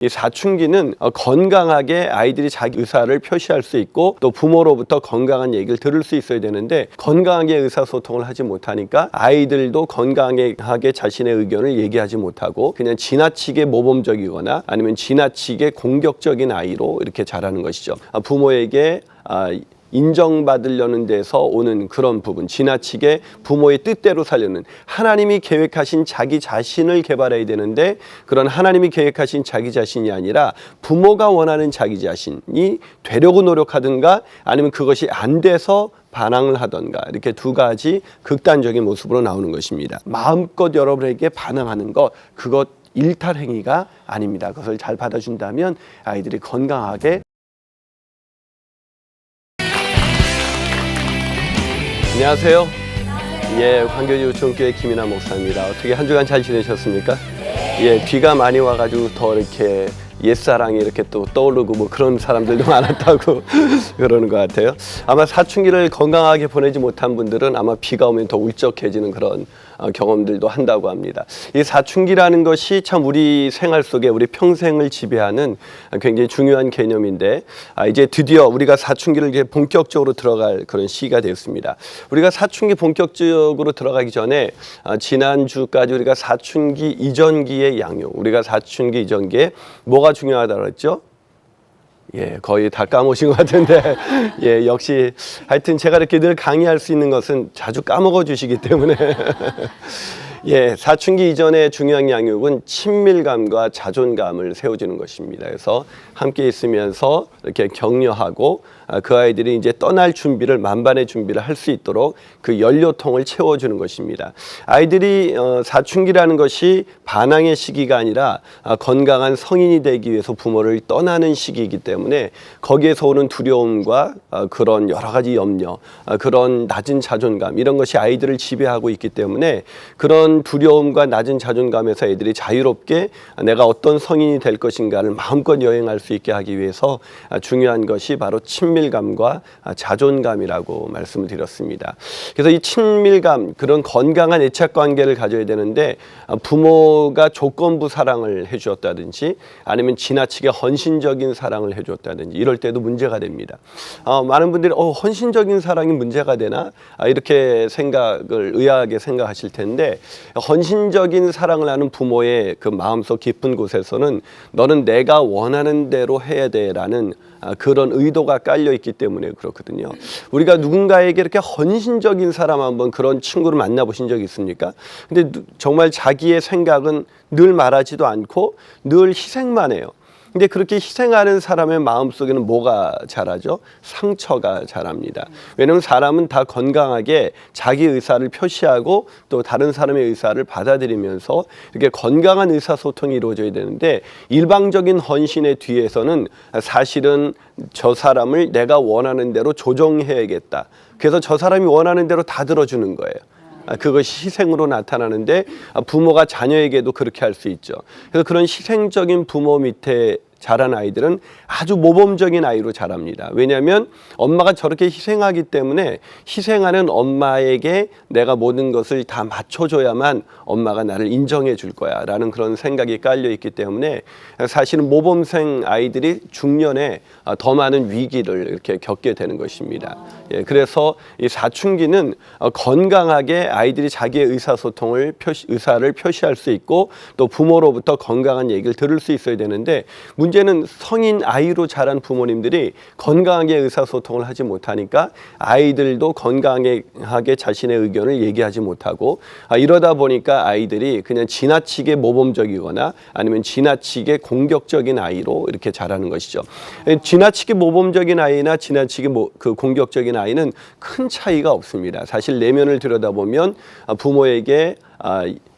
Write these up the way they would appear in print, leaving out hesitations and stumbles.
이 사춘기는 건강하게 아이들이 자기 의사를 표시할 수 있고 또 부모로부터 건강한 얘기를 들을 수 있어야 되는데 건강하게 의사소통을 하지 못하니까 아이들도 건강하게 자신의 의견을 얘기하지 못하고 그냥 지나치게 모범적이거나 아니면 지나치게 공격적인 아이로 이렇게 자라는 것이죠. 부모에게 인정받으려는 데서 오는 그런 부분, 지나치게 부모의 뜻대로 살려는, 하나님이 계획하신 자기 자신을 개발해야 되는데 그런 하나님이 계획하신 자기 자신이 아니라 부모가 원하는 자기 자신이 되려고 노력하든가 아니면 그것이 안 돼서 반항을 하던가, 이렇게 두 가지 극단적인 모습으로 나오는 것입니다. 마음껏 여러분에게 반항하는 것, 그것 일탈 행위가 아닙니다. 그것을 잘 받아준다면 아이들이 건강하게. 안녕하세요. 예, 광교지 우천교회 김인하 목사입니다. 어떻게 한 주간 잘 지내셨습니까? 예, 비가 많이 와가지고 더 이렇게 옛사랑이 이렇게 또 떠오르고 뭐 그런 사람들도 많았다고 그러는 것 같아요. 아마 사춘기를 건강하게 보내지 못한 분들은 아마 비가 오면 더 울적해지는 그런 경험들도 한다고 합니다. 이 사춘기라는 것이 참 우리 생활 속에 우리 평생을 지배하는 굉장히 중요한 개념인데 이제 드디어 우리가 사춘기를 이제 본격적으로 들어갈 그런 시기가 되었습니다. 우리가 사춘기 본격적으로 들어가기 전에 지난주까지 우리가 사춘기 이전기의 양육, 우리가 사춘기 이전기에 뭐가 중요하다고 그랬죠? 예, 거의 다 까먹으신 것 같은데, 예, 역시 하여튼 제가 이렇게 늘 강의할 수 있는 것은 자주 까먹어 주시기 때문에 예, 사춘기 이전의 중요한 양육은 친밀감과 자존감을 세워주는 것입니다. 그래서 함께 있으면서 이렇게 격려하고 그 아이들이 이제 떠날 준비를, 만반의 준비를 할 수 있도록 그 연료통을 채워주는 것입니다. 아이들이 사춘기라는 것이 반항의 시기가 아니라 건강한 성인이 되기 위해서 부모를 떠나는 시기이기 때문에 거기에서 오는 두려움과 그런 여러 가지 염려, 그런 낮은 자존감, 이런 것이 아이들을 지배하고 있기 때문에 그런 두려움과 낮은 자존감에서 애들이 자유롭게 내가 어떤 성인이 될 것인가를 마음껏 여행할 수 있게 하기 위해서 중요한 것이 바로 친밀감과 자존감이라고 말씀을 드렸습니다. 그래서 이 친밀감, 그런 건강한 애착 관계를 가져야 되는데 부모가 조건부 사랑을 해주었다든지 아니면 지나치게 헌신적인 사랑을 해주었다든지 이럴 때도 문제가 됩니다. 많은 분들이 헌신적인 사랑이 문제가 되나? 이렇게 생각을 의아하게 생각하실 텐데 헌신적인 사랑을 하는 부모의 그 마음속 깊은 곳에서는 너는 내가 원하는 대로 해야 돼라는 그런 의도가 깔려 있기 때문에 그렇거든요. 우리가 누군가에게 이렇게 헌신적인 사람, 한번 그런 친구를 만나보신 적 있습니까? 근데 정말 자기의 생각은 늘 말하지도 않고 늘 희생만 해요. 근데 그렇게 희생하는 사람의 마음속에는 뭐가 자라죠? 상처가 자랍니다. 왜냐하면 사람은 다 건강하게 자기 의사를 표시하고 또 다른 사람의 의사를 받아들이면서 이렇게 건강한 의사소통이 이루어져야 되는데 일방적인 헌신의 뒤에서는 사실은 저 사람을 내가 원하는 대로 조정해야겠다. 그래서 저 사람이 원하는 대로 다 들어주는 거예요. 그것이 희생으로 나타나는데 부모가 자녀에게도 그렇게 할 수 있죠. 그래서 그런 희생적인 부모 밑에 자란 아이들은 아주 모범적인 아이로 자랍니다. 왜냐하면 엄마가 저렇게 희생하기 때문에 희생하는 엄마에게 내가 모든 것을 다 맞춰줘야만 엄마가 나를 인정해 줄 거야 라는 그런 생각이 깔려 있기 때문에 사실은 모범생 아이들이 중년에 더 많은 위기를 이렇게 겪게 되는 것입니다. 예, 그래서 이 사춘기는 건강하게 아이들이 자기의 의사소통을 의사를 표시할 수 있고 또 부모로부터 건강한 얘기를 들을 수 있어야 되는데 문제는 성인 아이로 자란 부모님들이 건강하게 의사소통을 하지 못하니까 아이들도 건강하게 자신의 의견을 얘기하지 못하고 이러다 보니까 아이들이 그냥 지나치게 모범적이거나 아니면 지나치게 공격적인 아이로 이렇게 자라는 것이죠. 지나치게 모범적인 아이나 지나치게 공격적인 아이는 큰 차이가 없습니다. 사실 내면을 들여다보면 부모에게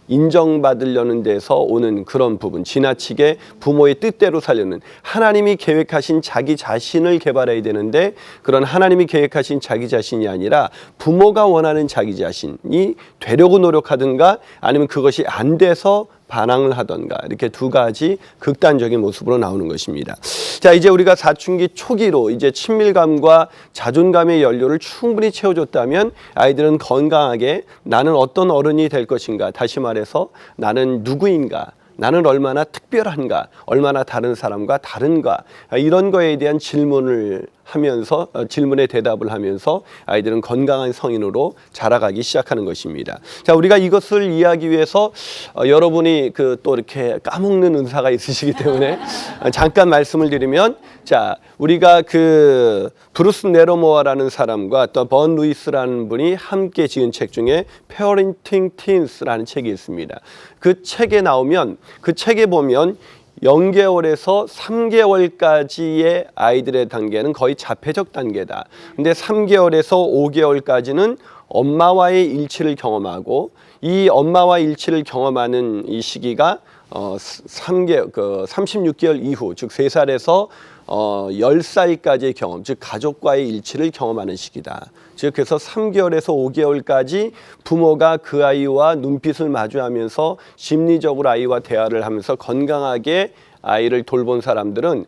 인정받으려는 데서 오는 그런 부분, 지나치게 부모의 뜻대로 살려는, 하나님이 계획하신 자기 자신을 개발해야 되는데 그런 하나님이 계획하신 자기 자신이 아니라 부모가 원하는 자기 자신이 되려고 노력하든가 아니면 그것이 안 돼서 반항을 하던가, 이렇게 두 가지 극단적인 모습으로 나오는 것입니다. 자, 이제 우리가 사춘기 초기로 이제 친밀감과 자존감의 연료를 충분히 채워줬다면 아이들은 건강하게 나는 어떤 어른이 될 것인가, 다시 말해서 나는 누구인가, 나는 얼마나 특별한가, 얼마나 다른 사람과 다른가, 이런 거에 대한 질문을 하면서 질문에 대답을 하면서 아이들은 건강한 성인으로 자라가기 시작하는 것입니다. 자, 우리가 이것을 이해하기 위해서 여러분이 또 이렇게 까먹는 은사가 있으시기 때문에 잠깐 말씀을 드리면, 자, 우리가 브루스 네로모어라는 사람과 또 번 루이스라는 분이 함께 지은 책 중에 Parenting Teens라는 책이 있습니다. 그 책에 보면 0개월에서 3개월까지의 아이들의 단계는 거의 자폐적 단계다. 근데 3개월에서 5개월까지는 엄마와의 일치를 경험하고, 이 엄마와 일치를 경험하는 이 시기가 36개월 이후, 즉 3살에서 10살까지의 경험, 즉 가족과의 일치를 경험하는 시기다. 즉 그래서 3개월에서 5개월까지 부모가 그 아이와 눈빛을 마주하면서 심리적으로 아이와 대화를 하면서 건강하게 아이를 돌본 사람들은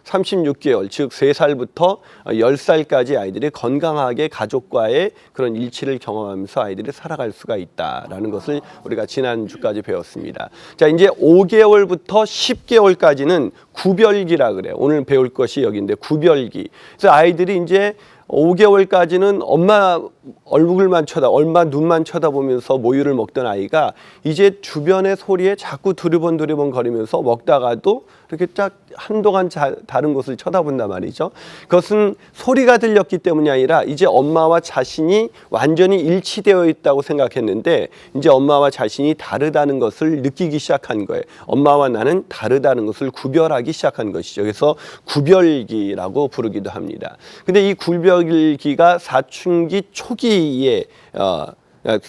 36개월, 즉 3살부터 10살까지 아이들이 건강하게 가족과의 그런 일치를 경험하면서 아이들이 살아갈 수가 있다라는 것을 우리가 지난주까지 배웠습니다. 자, 이제 5개월부터 10개월까지는 구별기라 그래요. 오늘 배울 것이 여기인데, 구별기. 그래서 아이들이 이제 5개월까지는 엄마 얼굴만 엄마 눈만 쳐다보면서 모유를 먹던 아이가 이제 주변의 소리에 자꾸 두리번 거리면서 먹다가도 이렇게 딱 한동안 다른 곳을 쳐다본단 말이죠. 그것은 소리가 들렸기 때문이 아니라 이제 엄마와 자신이 완전히 일치되어 있다고 생각했는데, 이제 엄마와 자신이 다르다는 것을 느끼기 시작한 거예요. 엄마와 나는 다르다는 것을 구별하기 시작한 것이죠. 그래서 구별기라고 부르기도 합니다. 근데 이 구별기가 사춘기 초기에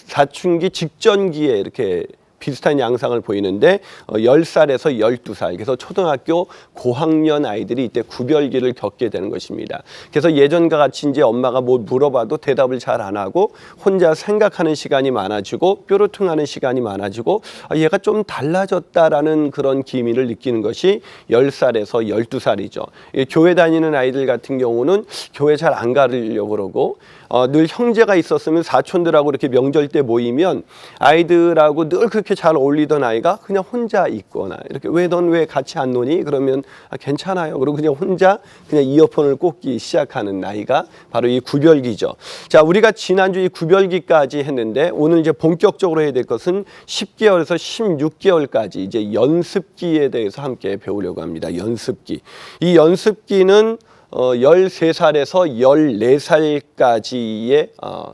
사춘기 직전기에 이렇게 비슷한 양상을 보이는데 10살에서 12살, 그래서 초등학교 고학년 아이들이 이때 구별기를 겪게 되는 것입니다. 그래서 예전과 같이 이제 엄마가 뭐 물어봐도 대답을 잘 안 하고 혼자 생각하는 시간이 많아지고 뾰루퉁하는 시간이 많아지고 얘가 좀 달라졌다라는 그런 기미를 느끼는 것이 10살에서 12살이죠. 교회 다니는 아이들 같은 경우는 교회 잘 안 가려고 그러고, 늘 형제가 있었으면 사촌들하고 이렇게 명절 때 모이면 아이들하고 늘 그렇게 잘 어울리던 아이가 그냥 혼자 있거나, 이렇게 넌 왜 같이 안 노니? 그러면 괜찮아요. 그리고 그냥 혼자 그냥 이어폰을 꽂기 시작하는 나이가 바로 이 구별기죠. 자, 우리가 지난주 이 구별기까지 했는데 오늘 이제 본격적으로 해야 될 것은 10개월에서 16개월까지 이제 연습기에 대해서 함께 배우려고 합니다. 연습기. 이 연습기는 13살에서 14살까지의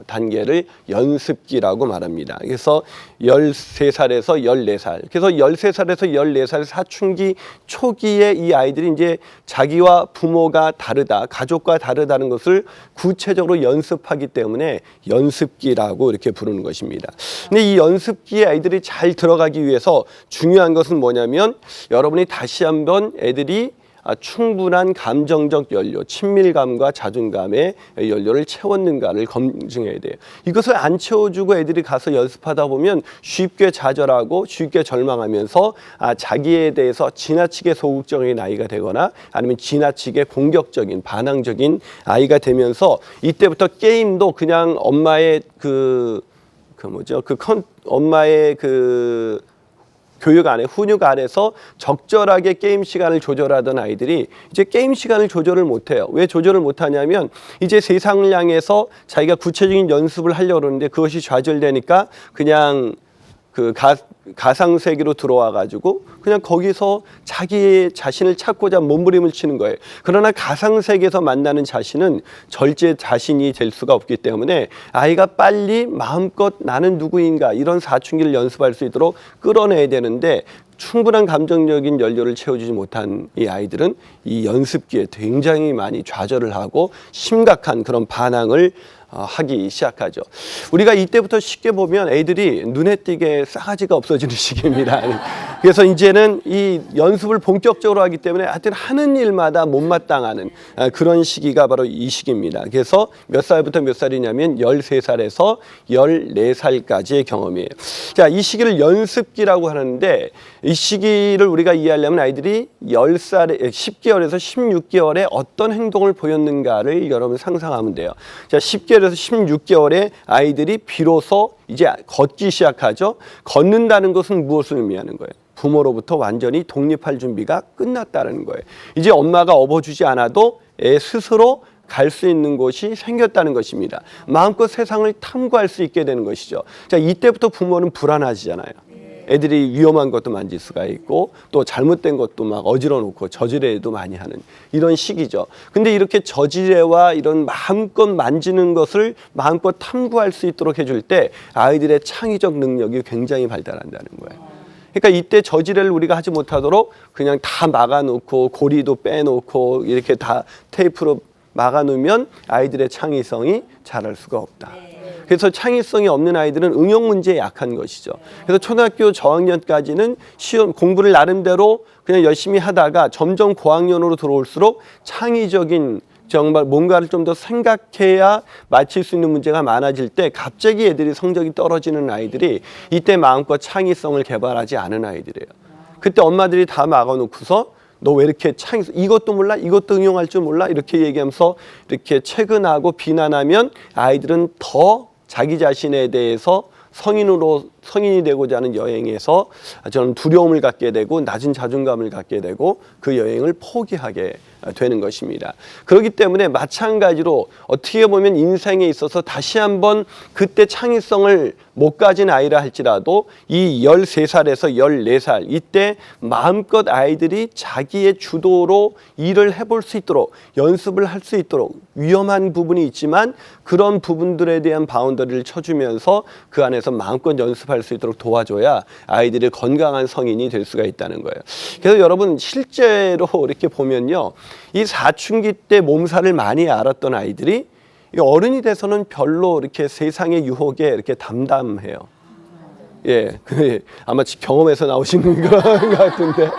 단계를 연습기라고 말합니다. 그래서 13살에서 14살. 그래서 13살에서 14살 사춘기 초기에 이 아이들이 이제 자기와 부모가 다르다, 가족과 다르다는 것을 구체적으로 연습하기 때문에 연습기라고 이렇게 부르는 것입니다. 근데 이 연습기에 아이들이 잘 들어가기 위해서 중요한 것은 뭐냐면, 여러분이 다시 한번 애들이 충분한 감정적 연료, 친밀감과 자존감의 연료를 채웠는가를 검증해야 돼요. 이것을 안 채워주고 애들이 가서 연습하다 보면 쉽게 좌절하고 쉽게 절망하면서 자기에 대해서 지나치게 소극적인 아이가 되거나 아니면 지나치게 공격적인, 반항적인 아이가 되면서 이때부터 게임도 그냥 엄마의 엄마의 교육 안에, 훈육 안에서 적절하게 게임 시간을 조절하던 아이들이 이제 게임 시간을 조절을 못해요. 왜 조절을 못하냐면 이제 세상을 향해서 자기가 구체적인 연습을 하려고 그러는데 그것이 좌절되니까 그냥 가상세계로 들어와 가지고 그냥 거기서 자기 자신을 찾고자 몸부림을 치는 거예요. 그러나 가상세계에서 만나는 자신은 절제 자신이 될 수가 없기 때문에 아이가 빨리 마음껏 나는 누구인가 이런 사춘기를 연습할 수 있도록 끌어내야 되는데, 충분한 감정적인 연료를 채워주지 못한 이 아이들은 이 연습기에 굉장히 많이 좌절을 하고 심각한 그런 반항을 하기 시작하죠. 우리가 이때부터 쉽게 보면 애들이 눈에 띄게 싸가지가 없어지는 시기입니다. 그래서 이제는 이 연습을 본격적으로 하기 때문에 하여튼 하는 일마다 못마땅하는 그런 시기가 바로 이 시기입니다. 그래서 몇 살부터 몇 살이냐면 13살에서 14살까지의 경험이에요. 자, 이 시기를 연습기라고 하는데 이 시기를 우리가 이해하려면 아이들이 10개월에서 16개월에 어떤 행동을 보였는가를 여러분 상상하면 돼요. 자, 10개월에서 16개월에 아이들이 비로소 이제 걷기 시작하죠. 걷는다는 것은 무엇을 의미하는 거예요? 부모로부터 완전히 독립할 준비가 끝났다는 거예요. 이제 엄마가 업어주지 않아도 애 스스로 갈 수 있는 곳이 생겼다는 것입니다. 마음껏 세상을 탐구할 수 있게 되는 것이죠. 자, 이때부터 부모는 불안하시잖아요. 애들이 위험한 것도 만질 수가 있고 또 잘못된 것도 막 어지러 놓고 저지레도 많이 하는 이런 시기죠. 근데 이렇게 저지레와 이런 마음껏 만지는 것을 마음껏 탐구할 수 있도록 해줄 때 아이들의 창의적 능력이 굉장히 발달한다는 거예요. 그러니까 이때 저지레를 우리가 하지 못하도록 그냥 다 막아놓고 고리도 빼놓고 이렇게 다 테이프로 막아놓으면 아이들의 창의성이 자랄 수가 없다. 그래서 창의성이 없는 아이들은 응용 문제에 약한 것이죠. 그래서 초등학교 저학년까지는 시험 공부를 나름대로 그냥 열심히 하다가 점점 고학년으로 들어올수록 창의적인 정말 뭔가를 좀 더 생각해야 맞힐 수 있는 문제가 많아질 때 갑자기 애들이 성적이 떨어지는 아이들이 이때 마음껏 창의성을 개발하지 않은 아이들이에요. 그때 엄마들이 다 막아놓고서 너 왜 이렇게 이것도 몰라? 이것도 응용할 줄 몰라? 이렇게 얘기하면서 이렇게 체근하고 비난하면 아이들은 더 자기 자신에 대해서 성인이 되고자 하는 여행에서 저는 두려움을 갖게 되고 낮은 자존감을 갖게 되고 그 여행을 포기하게 되는 것입니다. 그렇기 때문에 마찬가지로 어떻게 보면 인생에 있어서 다시 한번 그때 창의성을 못 가진 아이라 할지라도 이 13살에서 14살 이때 마음껏 아이들이 자기의 주도로 일을 해볼 수 있도록 연습을 할 수 있도록 위험한 부분이 있지만 그런 부분들에 대한 바운더리를 쳐주면서 그 안에서 마음껏 연습할 수 있도록 도와줘야 아이들이 건강한 성인이 될 수가 있다는 거예요. 그래서 여러분 실제로 이렇게 보면요. 이 사춘기 때 몸살을 많이 알았던 아이들이 어른이 돼서는 별로 이렇게 세상의 유혹에 이렇게 담담해요. 예, 아마 경험에서 나오시는 것 같은데.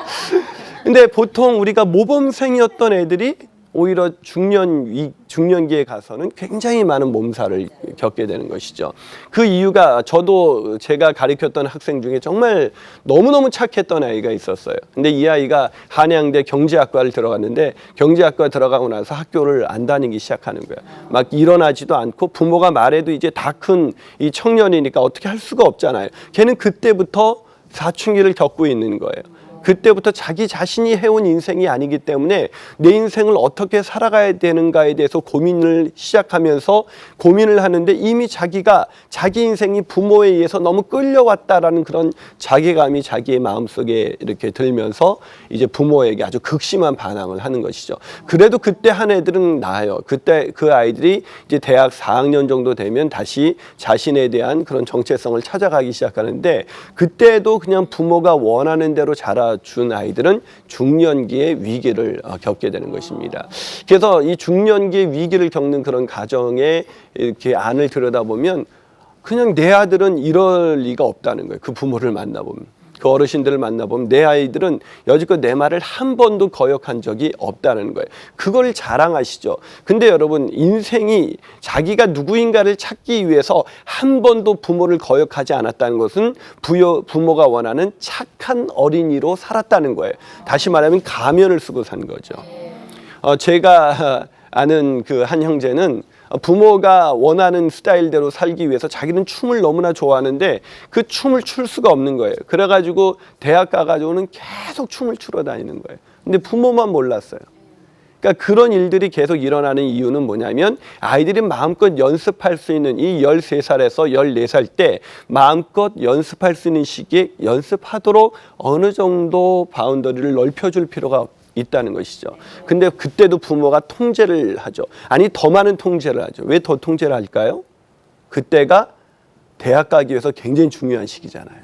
근데 보통 우리가 모범생이었던 애들이 오히려 중년기에 가서는 굉장히 많은 몸살을 겪게 되는 것이죠. 그 이유가 저도 제가 가르쳤던 학생 중에 정말 너무너무 착했던 아이가 있었어요. 근데 이 아이가 한양대 경제학과를 들어갔는데 경제학과 들어가고 나서 학교를 안 다니기 시작하는 거예요. 막 일어나지도 않고 부모가 말해도 이제 다 큰 이 청년이니까 어떻게 할 수가 없잖아요. 걔는 그때부터 사춘기를 겪고 있는 거예요. 그때부터 자기 자신이 해온 인생이 아니기 때문에 내 인생을 어떻게 살아가야 되는가에 대해서 고민을 시작하면서 고민을 하는데 이미 자기가 자기 인생이 부모에 의해서 너무 끌려왔다라는 그런 자괴감이 자기의 마음속에 이렇게 들면서 이제 부모에게 아주 극심한 반항을 하는 것이죠. 그래도 그때 한 애들은 나아요. 그때 그 아이들이 이제 대학 4학년 정도 되면 다시 자신에 대한 그런 정체성을 찾아가기 시작하는데 그때도 그냥 부모가 원하는 대로 준 아이들은 중년기의 위기를 겪게 되는 것입니다. 그래서 이 중년기의 위기를 겪는 그런 가정에 이렇게 안을 들여다보면 그냥 내 아들은 이럴 리가 없다는 거예요. 그 부모를 만나보면. 그 어르신들을 만나보면 내 아이들은 여지껏 내 말을 한 번도 거역한 적이 없다는 거예요. 그걸 자랑하시죠. 근데 여러분 인생이 자기가 누구인가를 찾기 위해서 한 번도 부모를 거역하지 않았다는 것은 부모가 원하는 착한 어린이로 살았다는 거예요. 다시 말하면 가면을 쓰고 산 거죠. 제가 아는 그 한 형제는 부모가 원하는 스타일대로 살기 위해서 자기는 춤을 너무나 좋아하는데 그 춤을 출 수가 없는 거예요. 그래가지고 대학 가가지고는 계속 춤을 추러 다니는 거예요. 근데 부모만 몰랐어요. 그러니까 그런 일들이 계속 일어나는 이유는 뭐냐면 아이들이 마음껏 연습할 수 있는 이 13살에서 14살 때 마음껏 연습할 수 있는 시기에 연습하도록 어느 정도 바운더리를 넓혀줄 필요가 있다는 것이죠. 근데 그때도 부모가 통제를 하죠. 아니 더 많은 통제를 하죠. 왜 더 통제를 할까요? 그때가 대학 가기 위해서 굉장히 중요한 시기잖아요.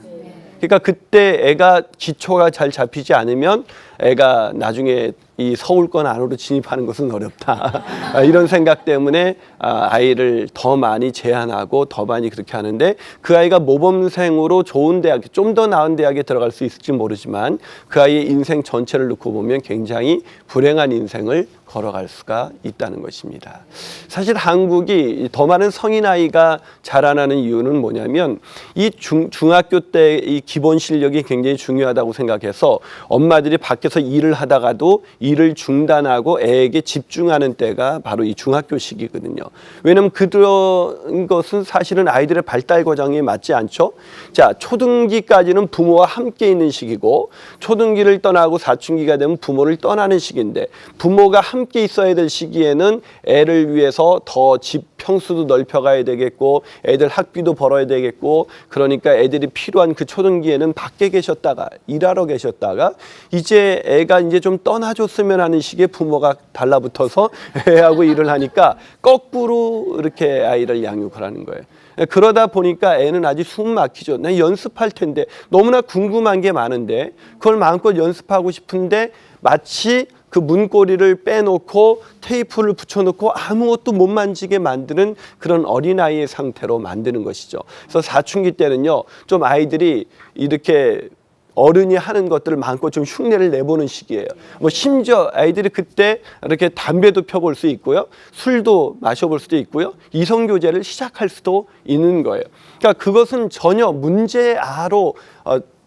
그러니까 그때 애가 기초가 잘 잡히지 않으면 애가 나중에 이 서울권 안으로 진입하는 것은 어렵다. 이런 생각 때문에 아이를 더 많이 제한하고 더 많이 그렇게 하는데, 그 아이가 모범생으로 좋은 대학, 좀 더 나은 대학에 들어갈 수 있을지 모르지만 그 아이의 인생 전체를 놓고 보면 굉장히 불행한 인생을 걸어갈 수가 있다는 것입니다. 사실 한국이 더 많은 성인 아이가 자라나는 이유는 뭐냐면, 이 중학교 때 이 기본 실력이 굉장히 중요하다고 생각해서 엄마들이 밖에서 일을 하다가도 일을 중단하고 애에게 집중하는 때가 바로 이 중학교 시기거든요. 왜냐하면 그런 것은 사실은 아이들의 발달 과정에 맞지 않죠. 자, 초등기까지는 부모와 함께 있는 시기고, 초등기를 떠나고 사춘기가 되면 부모를 떠나는 시기인데, 부모가 함께 있어야 될 시기에는 애를 위해서 더 집 평수도 넓혀가야 되겠고, 애들 학비도 벌어야 되겠고, 그러니까 애들이 필요한 그 초등기에는 밖에 계셨다가 일하러 계셨다가 이제 애가 이제 좀 떠나줬으면 하는 시기에 부모가 달라붙어서 애하고 일을 하니까 거꾸로 이렇게 아이를 양육을 하는 거예요. 그러다 보니까 애는 아주 숨 막히죠. 나 연습할 텐데, 너무나 궁금한 게 많은데 그걸 마음껏 연습하고 싶은데 마치 그 문고리를 빼놓고 테이프를 붙여놓고 아무것도 못 만지게 만드는 그런 어린아이의 상태로 만드는 것이죠. 그래서 사춘기 때는요, 좀 아이들이 이렇게 어른이 하는 것들을 마음껏 좀 흉내를 내보는 시기예요. 뭐 심지어 아이들이 그때 이렇게 담배도 펴볼 수 있고요, 술도 마셔볼 수도 있고요, 이성교제를 시작할 수도 있는 거예요. 그러니까 그것은 전혀 문제아로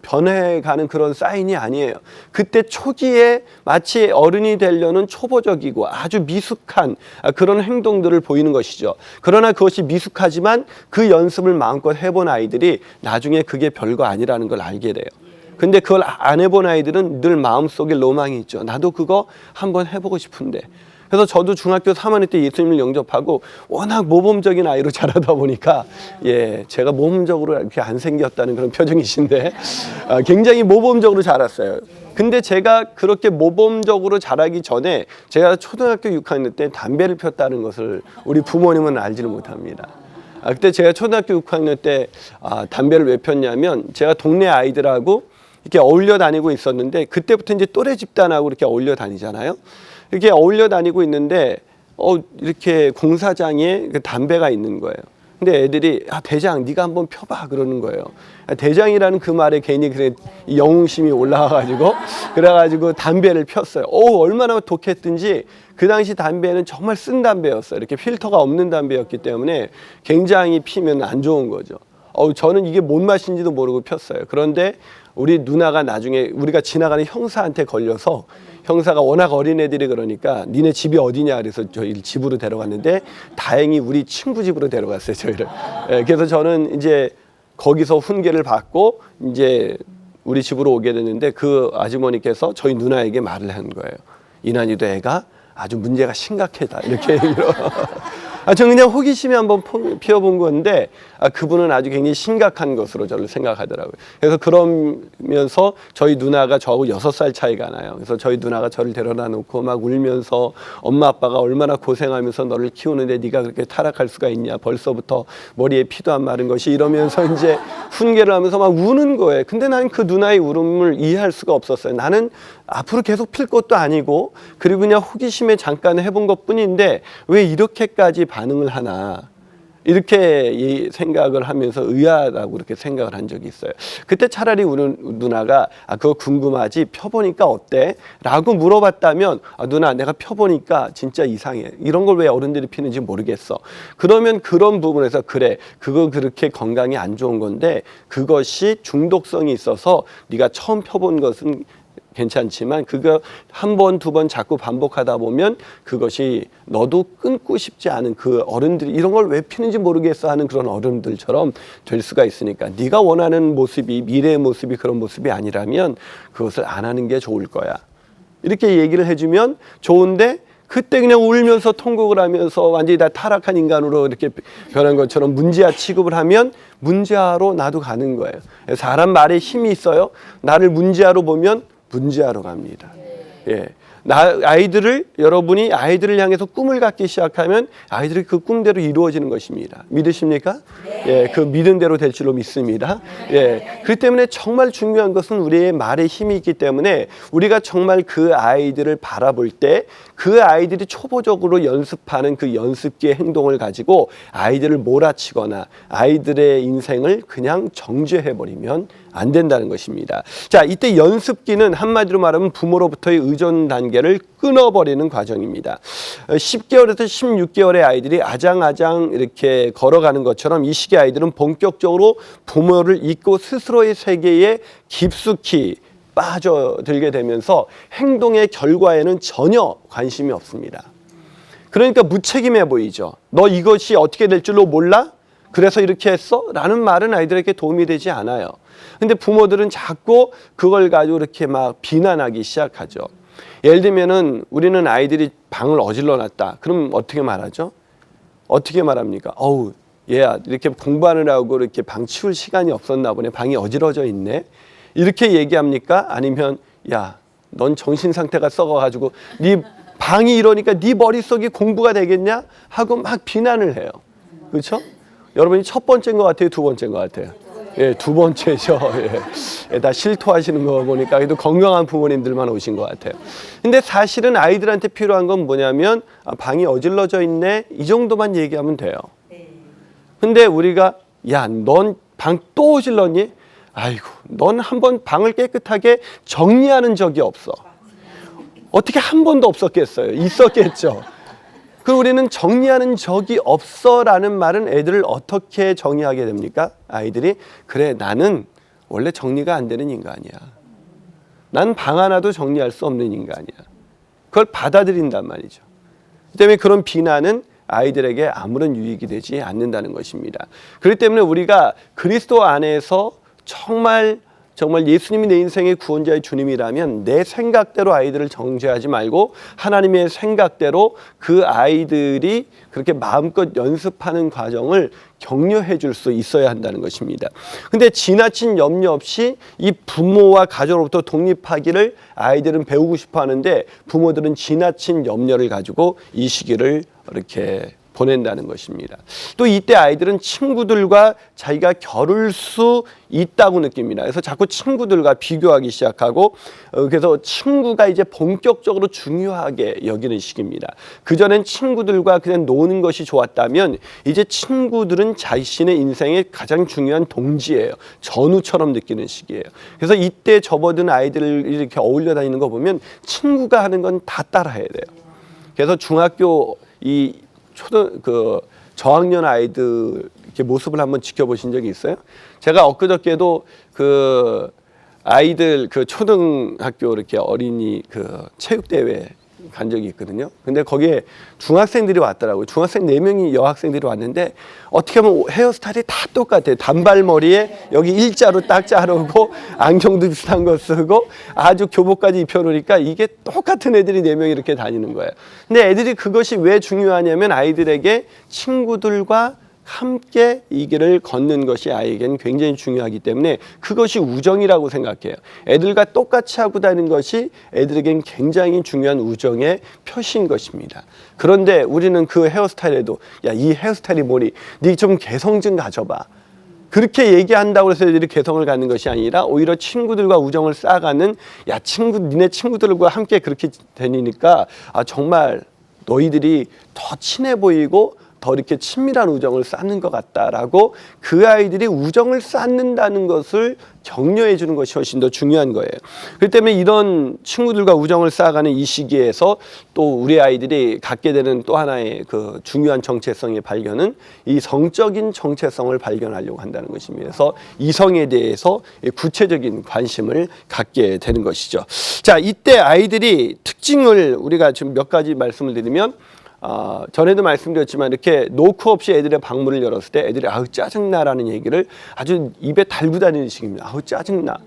변해가는 그런 사인이 아니에요. 그때 초기에 마치 어른이 되려는 초보적이고 아주 미숙한 그런 행동들을 보이는 것이죠. 그러나 그것이 미숙하지만 그 연습을 마음껏 해본 아이들이 나중에 그게 별거 아니라는 걸 알게 돼요. 근데 그걸 안 해본 아이들은 늘 마음속에 로망이 있죠. 나도 그거 한번 해보고 싶은데. 그래서 저도 중학교 3학년 때 예수님을 영접하고 워낙 모범적인 아이로 자라다 보니까, 제가 모범적으로 이렇게 안 생겼다는 그런 표정이신데 굉장히 모범적으로 자랐어요. 근데 제가 그렇게 모범적으로 자라기 전에 제가 초등학교 6학년 때 담배를 폈다는 것을 우리 부모님은 알지를 못합니다. 그때 제가 초등학교 6학년 때 담배를 왜 폈냐면, 제가 동네 아이들하고 이렇게 어울려 다니고 있었는데, 그때부터 이제 또래 집단하고 이렇게 어울려 다니잖아요. 이렇게 어울려 다니고 있는데 이렇게 공사장에 담배가 있는 거예요. 근데 애들이 대장 네가 한번 펴봐 그러는 거예요. 대장이라는 그 말에 괜히 그래 영웅심이 올라와가지고 그래가지고 담배를 폈어요. 얼마나 독했든지 그 당시 담배는 정말 쓴 담배였어요. 이렇게 필터가 없는 담배였기 때문에 굉장히 피면 안 좋은 거죠. 저는 이게 뭔 맛인지도 모르고 폈어요. 그런데 우리 누나가 나중에 우리가 지나가는 형사한테 걸려서, 형사가 워낙 어린애들이 그러니까 니네 집이 어디냐 그래서 저희를 집으로 데려갔는데, 다행히 우리 친구 집으로 데려갔어요, 저희를. 그래서 저는 이제 거기서 훈계를 받고 이제 우리 집으로 오게 됐는데, 그 아주머니께서 저희 누나에게 말을 한 거예요. 이난이도 애가 아주 문제가 심각하다 이렇게 얘기로. 저는 그냥 호기심에 한번 피워본 건데 그분은 아주 굉장히 심각한 것으로 저를 생각하더라고요. 그래서 그러면서 저희 누나가 저하고 6살 차이가 나요. 그래서 저희 누나가 저를 데려다 놓고 막 울면서, 엄마 아빠가 얼마나 고생하면서 너를 키우는데 네가 그렇게 타락할 수가 있냐, 벌써부터 머리에 피도 안 마른 것이, 이러면서 이제 훈계를 하면서 막 우는 거예요. 근데 나는 그 누나의 울음을 이해할 수가 없었어요. 나는 앞으로 계속 필 것도 아니고, 그리고 그냥 호기심에 잠깐 해본 것뿐인데 왜 이렇게까지 반응을 하나, 이렇게 생각을 하면서 의아하다고 그렇게 생각을 한 적이 있어요. 그때 차라리 우리 누나가 그거 궁금하지, 펴보니까 어때? 라고 물어봤다면, 누나 내가 펴보니까 진짜 이상해, 이런 걸 왜 어른들이 피는지 모르겠어. 그러면 그런 부분에서 그래, 그거 그렇게 건강에 안 좋은 건데 그것이 중독성이 있어서 네가 처음 펴본 것은 괜찮지만 그거 한 번, 두 번 자꾸 반복하다 보면 그것이 너도 끊고 싶지 않은 그 어른들이 이런 걸 왜 피는지 모르겠어 하는 그런 어른들처럼 될 수가 있으니까, 네가 원하는 모습이, 미래의 모습이 그런 모습이 아니라면 그것을 안 하는 게 좋을 거야. 이렇게 얘기를 해주면 좋은데, 그때 그냥 울면서 통곡을 하면서 완전히 다 타락한 인간으로 이렇게 변한 것처럼 문제아 취급을 하면 문제아로 나도 가는 거예요. 사람 말에 힘이 있어요. 나를 문제아로 보면 문제아로 갑니다. 예. 여러분이 아이들을 향해서 꿈을 갖기 시작하면 아이들이 그 꿈대로 이루어지는 것입니다. 믿으십니까? 네. 예, 그 믿음대로 될 줄로 믿습니다. 예. 그렇기 때문에 정말 중요한 것은 우리의 말에 힘이 있기 때문에 우리가 정말 그 아이들을 바라볼 때 그 아이들이 초보적으로 연습하는 그 연습기의 행동을 가지고 아이들을 몰아치거나 아이들의 인생을 그냥 정죄해버리면 안 된다는 것입니다. 자, 이때 연습기는 한마디로 말하면 부모로부터의 의존 단계를 끊어버리는 과정입니다. 10개월에서 16개월의 아이들이 아장아장 이렇게 걸어가는 것처럼 이 시기 아이들은 본격적으로 부모를 잊고 스스로의 세계에 깊숙이 빠져들게 되면서 행동의 결과에는 전혀 관심이 없습니다. 그러니까 무책임해 보이죠. 너 이것이 어떻게 될 줄로 몰라? 그래서 이렇게 했어? 라는 말은 아이들에게 도움이 되지 않아요. 근데 부모들은 자꾸 그걸 가지고 이렇게 막 비난하기 시작하죠. 예를 들면은 우리는 아이들이 방을 어질러 놨다. 그럼 어떻게 말하죠? 어떻게 말합니까? 어우, 얘야, 이렇게 공부하느라고 이렇게 방 치울 시간이 없었나 보네. 방이 어지러져 있네. 이렇게 얘기합니까? 아니면 야, 넌 정신 상태가 썩어가지고 네 방이 이러니까 네 머릿속이 공부가 되겠냐? 하고 막 비난을 해요. 그렇죠? 여러분이 첫 번째인 것 같아요? 두 번째인 것 같아요? 예, 두 번째죠. 예. 다 실토하시는 거 보니까 그래도 건강한 부모님들만 오신 것 같아요. 근데 사실은 아이들한테 필요한 건 뭐냐면 방이 어질러져 있네. 이 정도만 얘기하면 돼요. 근데 우리가 야, 넌 방 또 어질렀니? 아이고, 넌 한 번 방을 깨끗하게 정리하는 적이 없어. 어떻게 한 번도 없었겠어요? 있었겠죠. 그럼 우리는 정리하는 적이 없어라는 말은 애들을 어떻게 정의하게 됩니까? 아이들이 그래, 나는 원래 정리가 안 되는 인간이야. 난 방 하나도 정리할 수 없는 인간이야. 그걸 받아들인단 말이죠. 그 때문에 그런 비난은 아이들에게 아무런 유익이 되지 않는다는 것입니다. 그렇기 때문에 우리가 그리스도 안에서 정말 예수님이 내 인생의 구원자의 주님이라면 내 생각대로 아이들을 정죄하지 말고 하나님의 생각대로 그 아이들이 그렇게 마음껏 연습하는 과정을 격려해 줄 수 있어야 한다는 것입니다. 근데 지나친 염려 없이 이 부모와 가족으로부터 독립하기를 아이들은 배우고 싶어 하는데 부모들은 지나친 염려를 가지고 이 시기를 이렇게 보낸다는 것입니다. 또 이때 아이들은 친구들과 자기가 겨룰 수 있다고 느낍니다. 그래서 자꾸 친구들과 비교하기 시작하고 그래서 친구가 이제 본격적으로 중요하게 여기는 시기입니다. 그전엔 친구들과 그냥 노는 것이 좋았다면 이제 친구들은 자신의 인생의 가장 중요한 동지예요. 전우처럼 느끼는 시기예요. 그래서 이때 접어든 아이들을 이렇게 어울려 다니는 거 보면 친구가 하는 건 다 따라해야 돼요. 그래서 중학교 저학년 아이들 이렇게 모습을 한번 지켜보신 적이 있어요? 제가 엊그저께도 그 아이들 그 초등학교 이렇게 어린이 그 체육대회 간 적이 있거든요. 근데 거기에 중학생들이 왔더라고요. 중학생 4명이 여학생들이 왔는데 어떻게 보면 헤어스타일이 다 똑같아요. 단발머리에 여기 일자로 딱 자르고 안경도 비슷한 거 쓰고 아주 교복까지 입혀놓으니까 이게 똑같은 애들이 4명이 이렇게 다니는 거예요. 근데 애들이 그것이 왜 중요하냐면 아이들에게 친구들과 함께 이 길을 걷는 것이 아이에겐 굉장히 중요하기 때문에 그것이 우정이라고 생각해요. 애들과 똑같이 하고 다니는 것이 애들에겐 굉장히 중요한 우정의 표시인 것입니다. 그런데 우리는 그 헤어스타일에도 야, 이 헤어스타일이 뭐니? 네 좀 개성 좀 가져봐. 그렇게 얘기한다고 해서 애들이 개성을 갖는 것이 아니라 오히려 친구들과 우정을 쌓아가는 야, 니네 친구들과 함께 그렇게 다니니까 정말 너희들이 더 친해 보이고 더 이렇게 친밀한 우정을 쌓는 것 같다라고 그 아이들이 우정을 쌓는다는 것을 격려해 주는 것이 훨씬 더 중요한 거예요. 그렇기 때문에 이런 친구들과 우정을 쌓아가는 이 시기에서 또 우리 아이들이 갖게 되는 또 하나의 그 중요한 정체성의 발견은 이 성적인 정체성을 발견하려고 한다는 것입니다. 그래서 이성에 대해서 구체적인 관심을 갖게 되는 것이죠. 자, 이때 아이들이 특징을 우리가 지금 몇 가지 말씀을 드리면 전에도 말씀드렸지만 이렇게 노크 없이 애들의 방문을 열었을 때 애들이 아우 짜증나라는 얘기를 아주 입에 달고 다니는 식입니다. 아우 짜증나.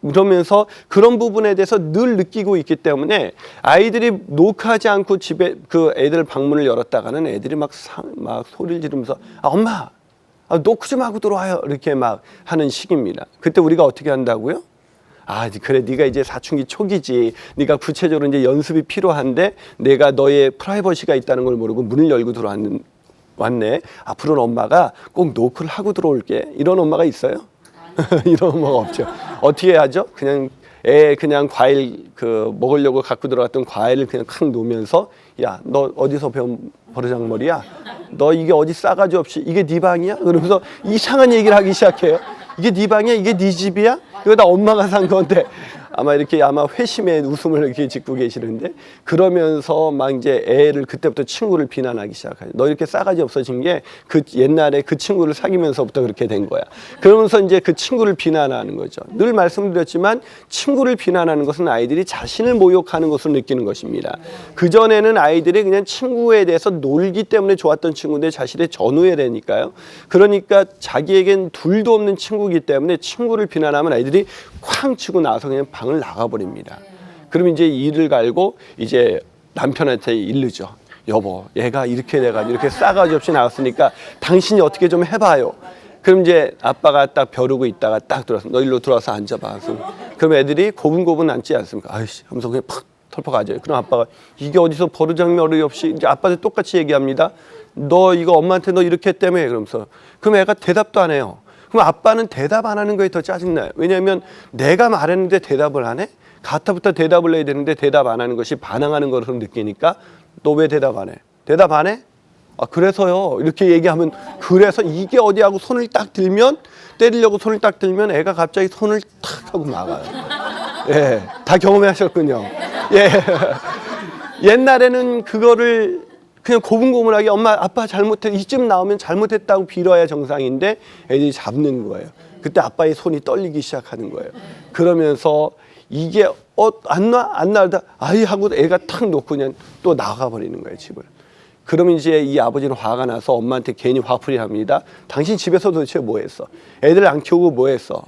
이러면서 그런 부분에 대해서 늘 느끼고 있기 때문에 아이들이 노크하지 않고 집에 그 애들 방문을 열었다가는 애들이 막 소리를 지르면서 엄마 노크 좀 하고 들어와요 이렇게 막 하는 식입니다. 그때 우리가 어떻게 한다고요? 아, 그래, 네가 이제 사춘기 초기지. 네가 구체적으로 이제 연습이 필요한데 내가 너의 프라이버시가 있다는 걸 모르고 문을 열고 왔네. 앞으로는 엄마가 꼭 노크를 하고 들어올게. 이런 엄마가 있어요? 이런 엄마가 없죠. 어떻게 하죠? 그냥 과일 먹으려고 갖고 들어갔던 과일을 그냥 칵 놓으면서, 야, 너 어디서 배운 버르장머리야? 너 이게 어디 싸가지 없이 이게 네 방이야? 그러면서 이상한 얘기를 하기 시작해요. 이게 네 방이야? 이게 네 집이야? 이거 다 엄마가 산 건데. 아마 회심의 웃음을 이렇게 짓고 계시는데, 그러면서 막 이제 애를 그때부터 친구를 비난하기 시작하죠. 너 이렇게 싸가지 없어진 게 그 옛날에 그 친구를 사귀면서부터 그렇게 된 거야. 그러면서 이제 그 친구를 비난하는 거죠. 늘 말씀드렸지만 친구를 비난하는 것은 아이들이 자신을 모욕하는 것으로 느끼는 것입니다. 그전에는 아이들이 그냥 친구에 대해서 놀기 때문에 좋았던 친구인데 자신의 전우애라니까요. 그러니까 자기에겐 둘도 없는 친구이기 때문에 친구를 비난하면 아이들이 쾅 치고 나서 그냥 방을 나가버립니다. 그럼 이제 이를 갈고 이제 남편한테 일르죠. 여보, 얘가 이렇게 돼가지고 이렇게 싸가지 없이 나갔으니까 당신이 어떻게 좀 해봐요. 그럼 이제 아빠가 딱 벼르고 있다가 딱 들어와서 너 일로 들어와서 앉아봐. 그럼 애들이 고분고분 앉지 않습니까? 아이씨 하면서 그냥 팍 털퍼가죠. 그럼 아빠가 이게 어디서 버르장머리 없이, 이제 아빠한테 똑같이 얘기합니다. 너 이거 엄마한테 너 이렇게 했다며. 그러면서 그럼 애가 대답도 안 해요. 그럼 아빠는 대답 안 하는 거에 더 짜증나요. 왜냐하면 내가 말했는데 대답을 안 해? 가타부터 대답을 해야 되는데 대답 안 하는 것이 반항하는 것으로 느끼니까 너 왜 대답 안 해? 대답 안 해? 아, 그래서요. 이렇게 얘기하면, 그래서 이게 어디 하고 손을 딱 들면, 때리려고 손을 딱 들면 애가 갑자기 손을 탁 하고 막아요. 예, 다 경험하셨군요. 예. 옛날에는 그거를 그냥 고분고분하게 엄마 아빠 잘못했, 이쯤 나오면 잘못했다고 빌어야 정상인데 애들이 잡는 거예요. 그때 아빠의 손이 떨리기 시작하는 거예요. 그러면서 이게 안 놔? 안 나다 아이 하고 애가 탁 놓고 그냥 또 나가버리는 거예요, 집을. 그러면 이제 이 아버지는 화가 나서 엄마한테 괜히 화풀이를 합니다. 당신 집에서 도대체 뭐 했어? 애들 안 키우고 뭐 했어?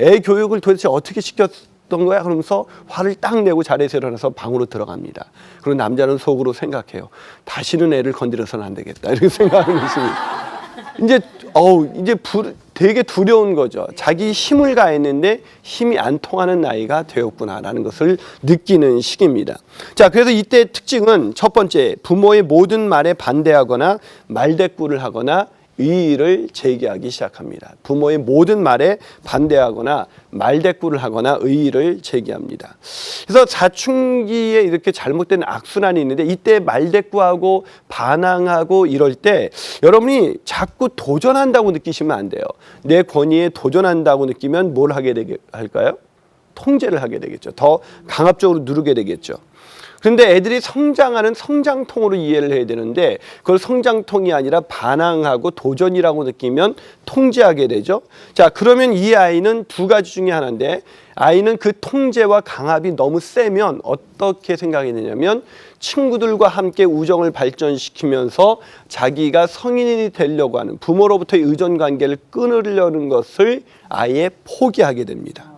애 교육을 도대체 어떻게 시켰던 거야? 그러면서 화를 딱 내고 자리에서 일어나서 방으로 들어갑니다. 그리고 남자는 속으로 생각해요. 다시는 애를 건드려서는 안 되겠다. 이렇게 생각하는 것입니다. 이제 되게 두려운 거죠. 자기 힘을 가했는데 힘이 안 통하는 나이가 되었구나라는 것을 느끼는 시기입니다. 자, 그래서 이때 특징은 첫 번째, 부모의 모든 말에 반대하거나 말대꾸를 하거나 의의를 제기하기 시작합니다. 부모의 모든 말에 반대하거나 말대꾸를 하거나 의의를 제기합니다. 그래서 사춘기에 이렇게 잘못된 악순환이 있는데, 이때 말대꾸하고 반항하고 이럴 때 여러분이 자꾸 도전한다고 느끼시면 안 돼요. 내 권위에 도전한다고 느끼면 뭘 하게 할까요? 통제를 하게 되겠죠. 더 강압적으로 누르게 되겠죠. 그런데 애들이 성장하는 성장통으로 이해를 해야 되는데, 그걸 성장통이 아니라 반항하고 도전이라고 느끼면 통제하게 되죠. 자, 그러면 이 아이는 두 가지 중에 하나인데, 아이는 그 통제와 강압이 너무 세면 어떻게 생각이 되냐면, 친구들과 함께 우정을 발전시키면서 자기가 성인이 되려고 하는 부모로부터의 의존 관계를 끊으려는 것을 아예 포기하게 됩니다.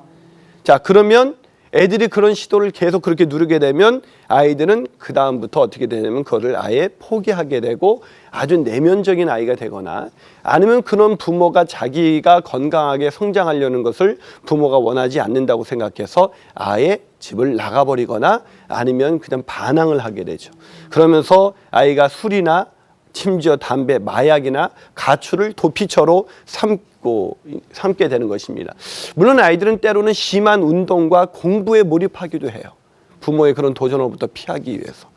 자, 그러면 애들이 그런 시도를 계속 그렇게 누르게 되면 아이들은 그 다음부터 어떻게 되냐면 그거를 아예 포기하게 되고 아주 내면적인 아이가 되거나, 아니면 그런 부모가 자기가 건강하게 성장하려는 것을 부모가 원하지 않는다고 생각해서 아예 집을 나가버리거나 아니면 그냥 반항을 하게 되죠. 그러면서 아이가 술이나 심지어 담배, 마약이나 가출을 도피처로 삼게 되는 것입니다. 물론 아이들은 때로는 심한 운동과 공부에 몰입하기도 해요. 부모의 그런 도전으로부터 피하기 위해서.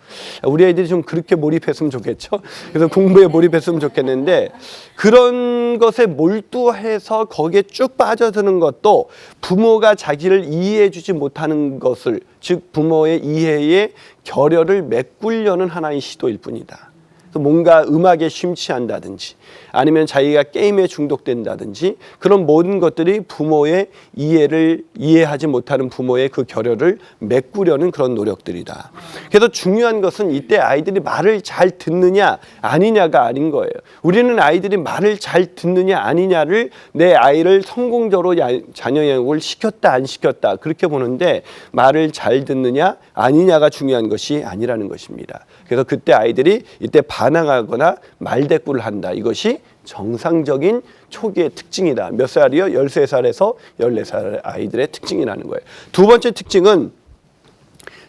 우리 아이들이 좀 그렇게 몰입했으면 좋겠죠. 그래서 공부에 몰입했으면 좋겠는데, 그런 것에 몰두해서 거기에 쭉 빠져드는 것도 부모가 자기를 이해해 주지 못하는 것을, 즉 부모의 이해에 결여를 메꾸려는 하나의 시도일 뿐이다. 뭔가 음악에 심취한다든지 아니면 자기가 게임에 중독된다든지, 그런 모든 것들이 부모의 이해하지 못하는 부모의 그 결여를 메꾸려는 그런 노력들이다. 그래서 중요한 것은 이때 아이들이 말을 잘 듣느냐 아니냐가 아닌 거예요. 우리는 아이들이 말을 잘 듣느냐 아니냐를, 내 아이를 성공적으로 자녀 양육을 시켰다 안 시켰다 그렇게 보는데, 말을 잘 듣느냐 아니냐가 중요한 것이 아니라는 것입니다. 그래서 그때 아이들이 이때 반항하거나 말대꾸를 한다. 이것이 정상적인 초기의 특징이다. 몇 살이요? 13살에서 14살 아이들의 특징이라는 거예요. 두 번째 특징은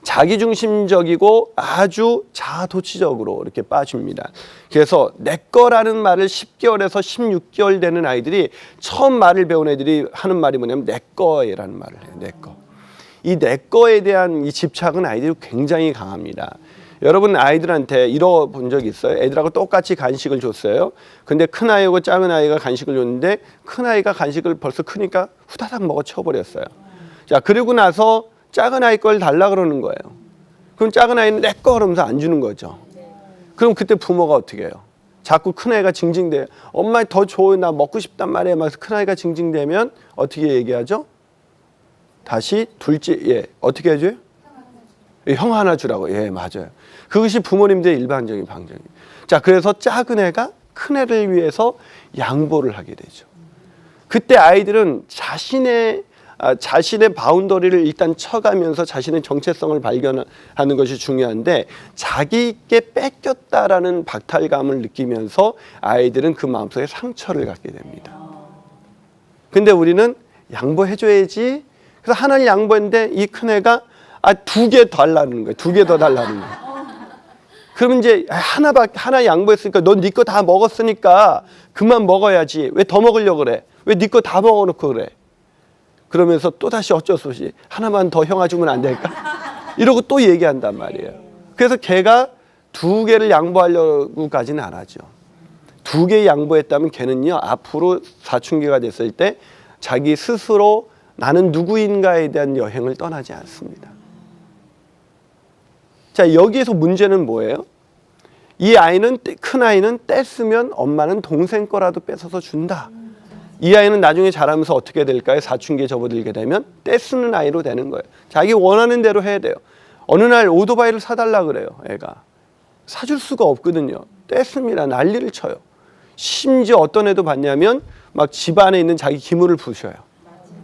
자기중심적이고 아주 자아도취적으로 이렇게 빠집니다. 그래서 내 거라는 말을 10개월에서 16개월 되는 아이들이 처음 말을 배운 애들이 하는 말이 뭐냐면 내 거라는 말을 해요. 내 거. 이 내 거에 대한 이 집착은 아이들이 굉장히 강합니다. 여러분 아이들한테 잃어본 적 있어요? 애들하고 똑같이 간식을 줬어요. 근데 큰 아이하고 작은 아이가 간식을 줬는데 큰 아이가 간식을 벌써 크니까 후다닥 먹어 쳐버렸어요. 자, 그리고 나서 작은 아이 걸 달라 그러는 거예요. 그럼 작은 아이는 내 거 그러면서 안 주는 거죠. 그럼 그때 부모가 어떻게 해요? 자꾸 큰 아이가 징징대요. 엄마 더 줘, 나 먹고 싶단 말이야. 막 큰 아이가 징징대면 어떻게 얘기하죠? 다시 둘째, 어떻게 해줘요? 형 하나 주라고. 맞아요. 그것이 부모님들의 일반적인 방식입니다. 자, 그래서 작은 애가 큰 애를 위해서 양보를 하게 되죠. 그때 아이들은 자신의 바운더리를 일단 쳐가면서 자신의 정체성을 발견하는 것이 중요한데 자기께 뺏겼다라는 박탈감을 느끼면서 아이들은 그 마음속에 상처를 갖게 됩니다. 근데 우리는 양보해줘야지. 그래서 하나를 양보했는데 이 큰애가 2개 달라는 거예요. 2개 더 달라는 거예요. 그러면 이제 하나 양보했으니까 넌 네 거 다 먹었으니까 그만 먹어야지. 왜 더 먹으려고 그래? 왜 네 거 다 먹어놓고 그래? 그러면서 또다시 어쩔 수 없이 하나만 더 형아 주면 안 될까? 이러고 또 얘기한단 말이에요. 그래서 걔가 2개를 양보하려고까지는 안 하죠. 2개 양보했다면 걔는요 앞으로 사춘기가 됐을 때 자기 스스로 나는 누구인가에 대한 여행을 떠나지 않습니다. 자, 여기에서 문제는 뭐예요? 이 아이는 큰 아이는 뗐으면 엄마는 동생 거라도 뺏어서 준다. 이 아이는 나중에 자라면서 어떻게 될까요? 사춘기에 접어들게 되면 떼쓰는 아이로 되는 거예요. 자기 원하는 대로 해야 돼요. 어느 날 오토바이를 사달라 그래요. 애가 사줄 수가 없거든요. 떼씁니다. 난리를 쳐요. 심지어 어떤 애도 봤냐면 막 집안에 있는 자기 기물을 부셔요.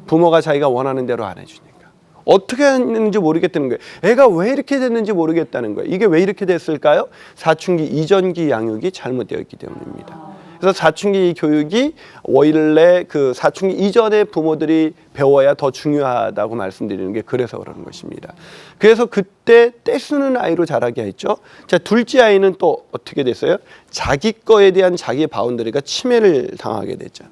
부모가 자기가 원하는 대로 안 해주니까. 어떻게 했는지 모르겠다는 거예요. 애가 왜 이렇게 됐는지 모르겠다는 거예요. 이게 왜 이렇게 됐을까요? 사춘기 이전기 양육이 잘못되어 있기 때문입니다. 그래서 사춘기 교육이 원래 그 사춘기 이전에 부모들이 배워야 더 중요하다고 말씀드리는 게 그래서 그러는 것입니다. 그래서 그때 떼쓰는 아이로 자라게 했죠. 자, 둘째 아이는 또 어떻게 됐어요? 자기 거에 대한 자기의 바운더리가 침해를 당하게 됐죠.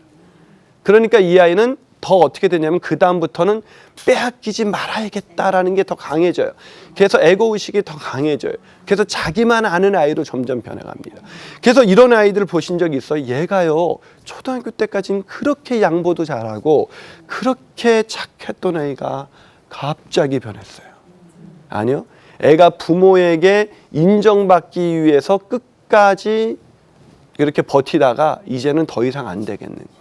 그러니까 이 아이는 더 어떻게 되냐면 그 다음부터는 빼앗기지 말아야겠다라는 게 더 강해져요. 그래서 에고의식이 더 강해져요. 그래서 자기만 아는 아이로 점점 변해갑니다. 그래서 이런 아이들 보신 적이 있어요? 얘가요 초등학교 때까지는 그렇게 양보도 잘하고 그렇게 착했던 애가 갑자기 변했어요. 아니요, 애가 부모에게 인정받기 위해서 끝까지 이렇게 버티다가 이제는 더 이상 안 되겠는 거예요.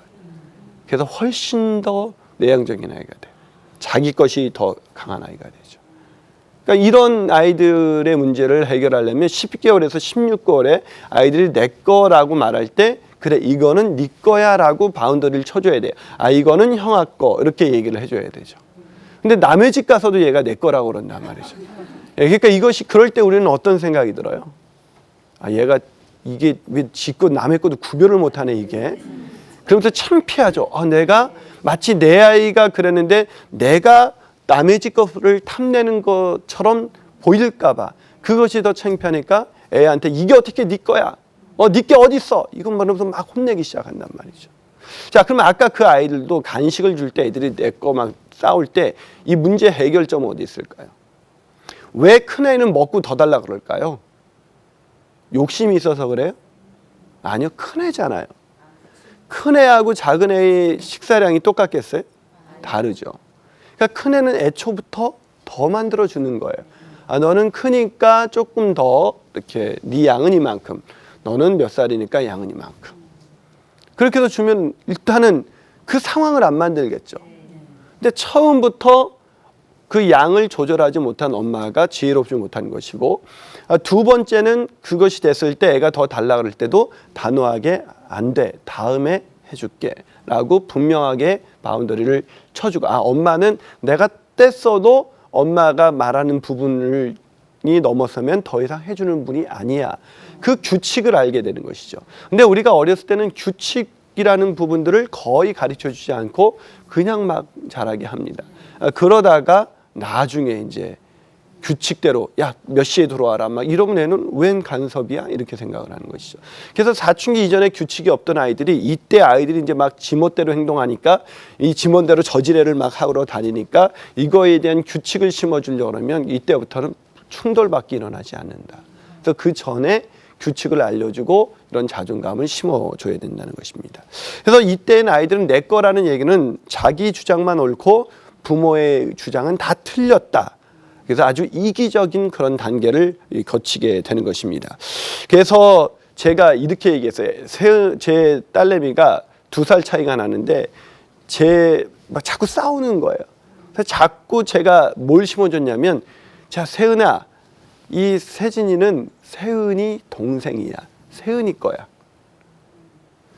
그래서 훨씬 더 내향적인 아이가 돼요. 자기 것이 더 강한 아이가 되죠. 그러니까 이런 아이들의 문제를 해결하려면 10개월에서 16개월에 아이들이 내 거라고 말할 때 그래 이거는 네 거야 라고 바운더리를 쳐줘야 돼요. 이거는 형아 거 이렇게 얘기를 해줘야 되죠. 근데 남의 집 가서도 얘가 내 거라고 그런단 말이죠. 그러니까 이것이 그럴 때 우리는 어떤 생각이 들어요? 얘가 이게 왜 지 거 남의 것도 구별을 못하네 이게. 그러면서 창피하죠. 내가 마치 내 아이가 그랬는데 내가 남의 집 것을 탐내는 것처럼 보일까 봐 그것이 더 창피하니까 애한테 이게 어떻게 네 거야? 네 게 어디 있어? 이것만 하면서 막 혼내기 시작한단 말이죠. 자, 그러면 아까 그 아이들도 간식을 줄 때 애들이 내 거 막 싸울 때 이 문제 해결점은 어디 있을까요? 왜 큰 애는 먹고 더 달라 그럴까요? 욕심이 있어서 그래요? 아니요, 큰 애잖아요. 큰 애하고 작은 애의 식사량이 똑같겠어요? 다르죠. 그러니까 큰 애는 애초부터 더 만들어 주는 거예요. 너는 크니까 조금 더 이렇게 네 양은 이만큼, 너는 몇 살이니까 양은 이만큼. 그렇게 해서 주면 일단은 그 상황을 안 만들겠죠. 근데 처음부터 그 양을 조절하지 못한 엄마가 지혜롭지 못한 것이고, 두 번째는 그것이 됐을 때 애가 더 달라 그럴 때도 단호하게 안 돼, 다음에 해줄게 라고 분명하게 바운더리를 쳐주고, 엄마는 내가 뗐어도 엄마가 말하는 부분을 기준이 넘어서면 더 이상 해주는 분이 아니야. 그 규칙을 알게 되는 것이죠. 근데 우리가 어렸을 때는 규칙이라는 부분들을 거의 가르쳐 주지 않고 그냥 막 자라게 합니다. 그러다가 나중에 이제 규칙대로 야 몇 시에 들어와라 막 이러면 애는 웬 간섭이야 이렇게 생각을 하는 것이죠. 그래서 사춘기 이전에 규칙이 없던 아이들이 이때 아이들이 이제 막 지멋대로 행동하니까 이 지멋대로 저지레를 막 하러 다니니까 이거에 대한 규칙을 심어주려고 하면 이때부터는 충돌밖에 일어나지 않는다. 그래서 그 전에 규칙을 알려주고 이런 자존감을 심어줘야 된다는 것입니다. 그래서 이때는 아이들은 내 거라는 얘기는 자기 주장만 옳고 부모의 주장은 다 틀렸다. 그래서 아주 이기적인 그런 단계를 거치게 되는 것입니다. 그래서 제가 이렇게 얘기했어요. 제 딸내미가 2살 차이가 나는데 막 자꾸 싸우는 거예요. 그래서 자꾸 제가 뭘 심어줬냐면, 자 세은아, 이 세진이는 세은이 동생이야. 세은이 거야.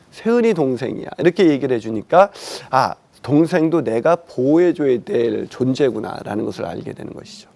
세은이 동생이야. 이렇게 얘기를 해주니까 아, 동생도 내가 보호해줘야 될 존재구나라는 것을 알게 되는 것이죠.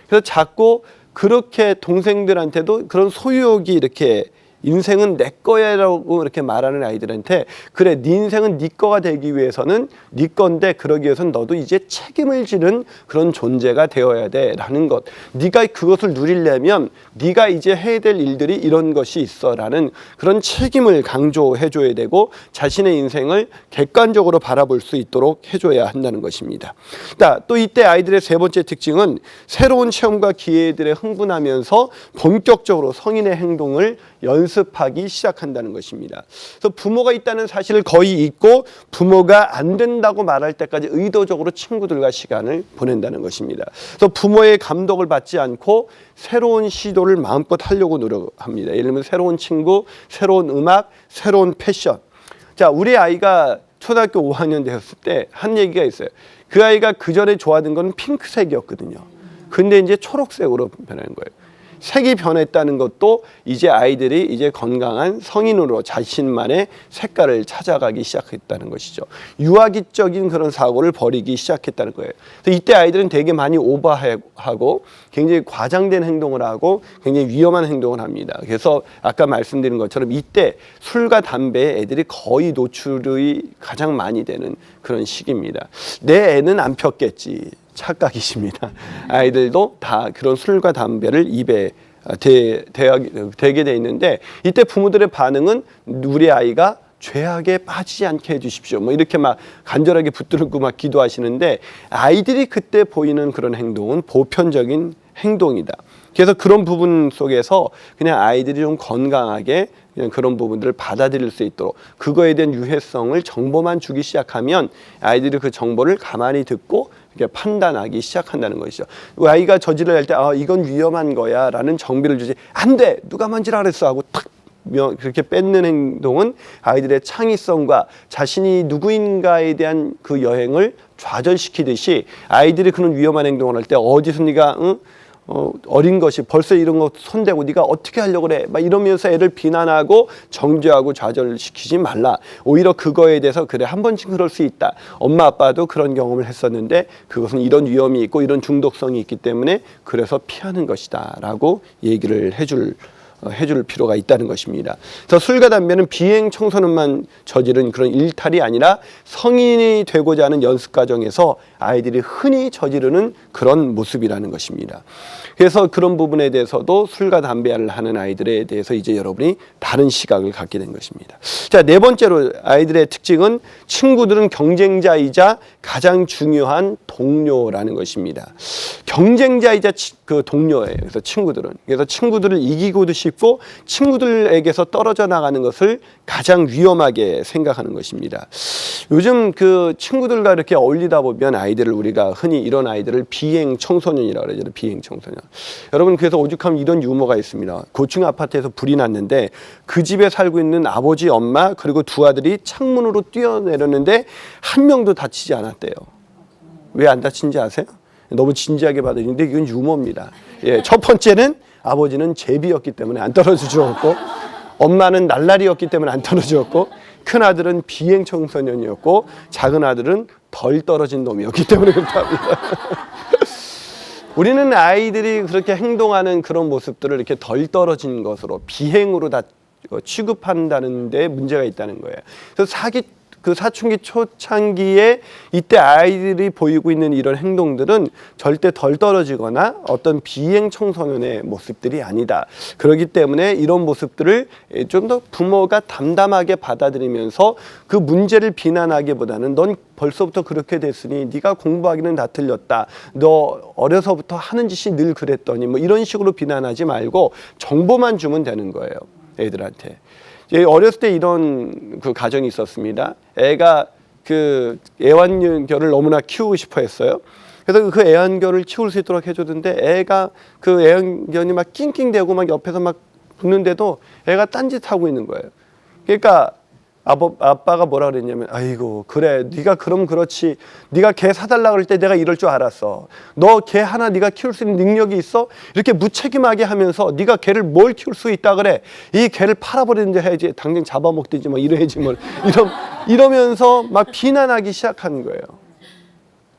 그래서 자꾸 그렇게 동생들한테도 그런 소유욕이 이렇게 인생은 내 거야라고 이렇게 말하는 아이들한테 그래 네 인생은 네 거가 되기 위해서는 네 건데 그러기 위해서는 너도 이제 책임을 지는 그런 존재가 되어야 돼라는 것. 네가 그것을 누리려면 네가 이제 해야 될 일들이 이런 것이 있어라는 그런 책임을 강조해줘야 되고 자신의 인생을 객관적으로 바라볼 수 있도록 해줘야 한다는 것입니다. 또 이때 아이들의 세 번째 특징은 새로운 체험과 기회들에 흥분하면서 본격적으로 성인의 행동을 연습하기 시작한다는 것입니다. 그래서 부모가 있다는 사실을 거의 잊고 부모가 안 된다고 말할 때까지 의도적으로 친구들과 시간을 보낸다는 것입니다. 그래서 부모의 감독을 받지 않고 새로운 시도를 마음껏 하려고 노력합니다. 예를 들면 새로운 친구, 새로운 음악, 새로운 패션. 자, 우리 아이가 초등학교 5학년 되었을 때 한 얘기가 있어요. 그 아이가 그 전에 좋아하던 건 핑크색이었거든요. 근데 이제 초록색으로 변하는 거예요. 색이 변했다는 것도 이제 아이들이 이제 건강한 성인으로 자신만의 색깔을 찾아가기 시작했다는 것이죠. 유아기적인 그런 사고를 버리기 시작했다는 거예요. 그래서 이때 아이들은 되게 많이 오버하고 굉장히 과장된 행동을 하고 굉장히 위험한 행동을 합니다. 그래서 아까 말씀드린 것처럼 이때 술과 담배에 애들이 거의 노출이 가장 많이 되는 그런 시기입니다. 내 애는 안 폈겠지. 착각이십니다. 아이들도 다 그런 술과 담배를 입에 대게 돼 있는데 이때 부모들의 반응은 우리 아이가 죄악에 빠지지 않게 해주십시오. 뭐 이렇게 막 간절하게 붙들고 막 기도하시는데 아이들이 그때 보이는 그런 행동은 보편적인 행동이다. 그래서 그런 부분 속에서 그냥 아이들이 좀 건강하게 그냥 그런 부분들을 받아들일 수 있도록 그거에 대한 유해성을 정보만 주기 시작하면 아이들이 그 정보를 가만히 듣고 이렇게 판단하기 시작한다는 것이죠. 아이가 저지를 할 때 이건 위험한 거야 라는 정비를 주지 안 돼! 누가 만지라 그랬어 하고 탁 그렇게 뺏는 행동은 아이들의 창의성과 자신이 누구인가에 대한 그 여행을 좌절시키듯이 아이들이 그런 위험한 행동을 할 때 어디서 네가 어린 것이 벌써 이런 거 손대고 네가 어떻게 하려고 그래 막 이러면서 애를 비난하고 정죄하고 좌절시키지 말라. 오히려 그거에 대해서 그래 한 번쯤 그럴 수 있다. 엄마 아빠도 그런 경험을 했었는데 그것은 이런 위험이 있고 이런 중독성이 있기 때문에 그래서 피하는 것이다 라고 얘기를 해줄 필요가 있다는 것입니다. 그래서 술과 담배는 비행 청소년만 저지른 그런 일탈이 아니라 성인이 되고자 하는 연습 과정에서 아이들이 흔히 저지르는 그런 모습이라는 것입니다. 그래서 그런 부분에 대해서도 술과 담배를 하는 아이들에 대해서 이제 여러분이 다른 시각을 갖게 된 것입니다. 자, 네 번째로 아이들의 특징은 친구들은 경쟁자이자 가장 중요한 동료라는 것입니다. 경쟁자이자 그 동료예요. 그래서 친구들을 이기고도 싶고 친구들에게서 떨어져 나가는 것을 가장 위험하게 생각하는 것입니다. 요즘 그 친구들과 이렇게 어울리다 보면 아이들을 우리가 흔히 이런 아이들을 비행 청소년이라고 그러죠. 비행 청소년. 여러분 그래서 오죽하면 이런 유머가 있습니다. 고층 아파트에서 불이 났는데 그 집에 살고 있는 아버지, 엄마 그리고 두 아들이 창문으로 뛰어내렸는데 한 명도 다치지 않았대요. 왜 안 다친지 아세요? 너무 진지하게 받아들이는데 이건 유머입니다. 예, 첫 번째는 아버지는 제비였기 때문에 안 떨어져 죽었고 엄마는 날라리였기 때문에 안 떨어져 죽었고 큰 아들은 비행 청소년이었고 작은 아들은 덜 떨어진 놈이었기 때문에 그렇답니다. 우리는 아이들이 그렇게 행동하는 그런 모습들을 이렇게 덜 떨어진 것으로 비행으로 다 취급한다는 데 문제가 있다는 거예요. 그래서 그 사춘기 초창기에 이때 아이들이 보이고 있는 이런 행동들은 절대 덜 떨어지거나 어떤 비행 청소년의 모습들이 아니다. 그렇기 때문에 이런 모습들을 좀 더 부모가 담담하게 받아들이면서 그 문제를 비난하기보다는 넌 벌써부터 그렇게 됐으니 네가 공부하기는 다 틀렸다. 너 어려서부터 하는 짓이 늘 그랬더니 뭐 이런 식으로 비난하지 말고 정보만 주면 되는 거예요. 애들한테. 어렸을 때 이런 그 가정이 있었습니다. 애가 그 애완견을 너무나 키우고 싶어 했어요. 그래서 그 애완견을 키울 수 있도록 해줬는데 애가 그 애완견이 막 낑낑대고 막 옆에서 막 붙는데도 애가 딴짓하고 있는 거예요. 그러니까 아빠가 뭐라 그랬냐면 아이고 그래 네가 그럼 그렇지 네가 개 사달라 그럴 때 내가 이럴 줄 알았어. 너 개 하나 네가 키울 수 있는 능력이 있어? 이렇게 무책임하게 하면서 네가 개를 뭘 키울 수 있다 그래? 이 개를 팔아버리든지 해야지 당장 잡아먹든지 뭐 이래야지 뭐 이러면서 막 비난하기 시작하는 거예요.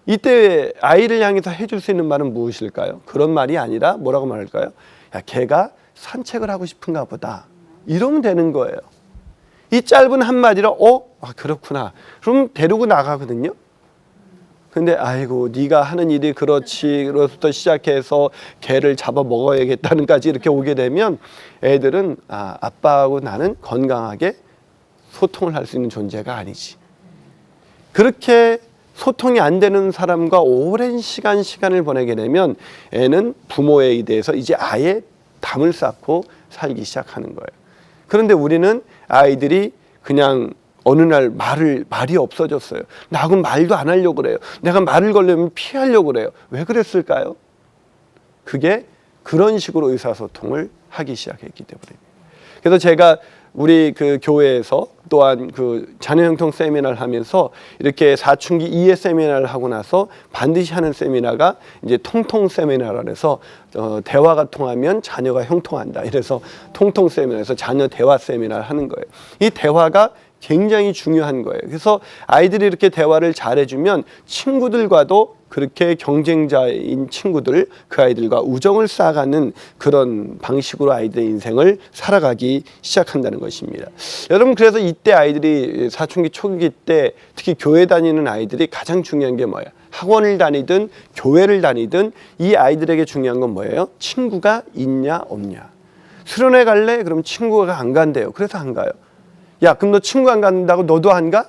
이때 아이를 향해서 해줄 수 있는 말은 무엇일까요? 그런 말이 아니라 뭐라고 말할까요? 야 개가 산책을 하고 싶은가 보다 이러면 되는 거예요. 이 짧은 한마디로 그렇구나. 그럼 데리고 나가거든요. 근데 아이고 네가 하는 일이 그렇지 그로부터 시작해서 개를 잡아 먹어야겠다는까지 이렇게 오게 되면 애들은 아빠하고 나는 건강하게 소통을 할 수 있는 존재가 아니지. 그렇게 소통이 안 되는 사람과 오랜 시간을 보내게 되면 애는 부모에 대해서 이제 아예 담을 쌓고 살기 시작하는 거예요. 그런데 우리는 아이들이 그냥 어느 날 말이 없어졌어요. 나하고는 말도 안 하려고 그래요. 내가 말을 걸려면 피하려고 그래요. 왜 그랬을까요? 그게 그런 식으로 의사소통을 하기 시작했기 때문입니다. 그래서 제가 우리 그 교회에서 또한 그 자녀형통 세미나를 하면서 이렇게 사춘기 이해 세미나를 하고 나서 반드시 하는 세미나가 이제 통통 세미나라 해서 대화가 통하면 자녀가 형통한다. 이래서 통통 세미나에서 자녀 대화 세미나를 하는 거예요. 이 대화가 굉장히 중요한 거예요. 그래서 아이들이 이렇게 대화를 잘해주면 친구들과도 그렇게 경쟁자인 친구들, 그 아이들과 우정을 쌓아가는 그런 방식으로 아이들의 인생을 살아가기 시작한다는 것입니다. 여러분, 그래서 이때 아이들이 사춘기 초기 때 특히 교회 다니는 아이들이 가장 중요한 게 뭐예요? 학원을 다니든 교회를 다니든 이 아이들에게 중요한 건 뭐예요? 친구가 있냐 없냐. 수련회 갈래? 그럼 친구가 안 간대요. 그래서 안 가요. 야, 그럼 너 친구 안 간다고 너도 안 가?